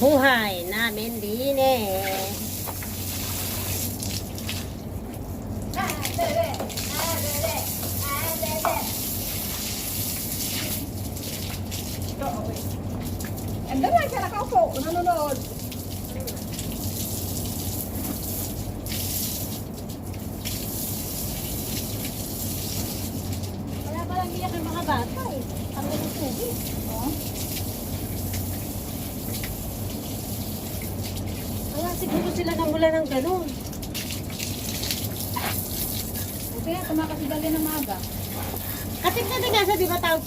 buhay namin din eh. Ando lang siya nakaupo, nanonood. Wala palang iyak ng mga bata eh. Ang ganun tubig. Oh. Wala siguro sila namula ng ganun. Kaya tumakas si Dali ng maga. Kasi nga sa di ba tawag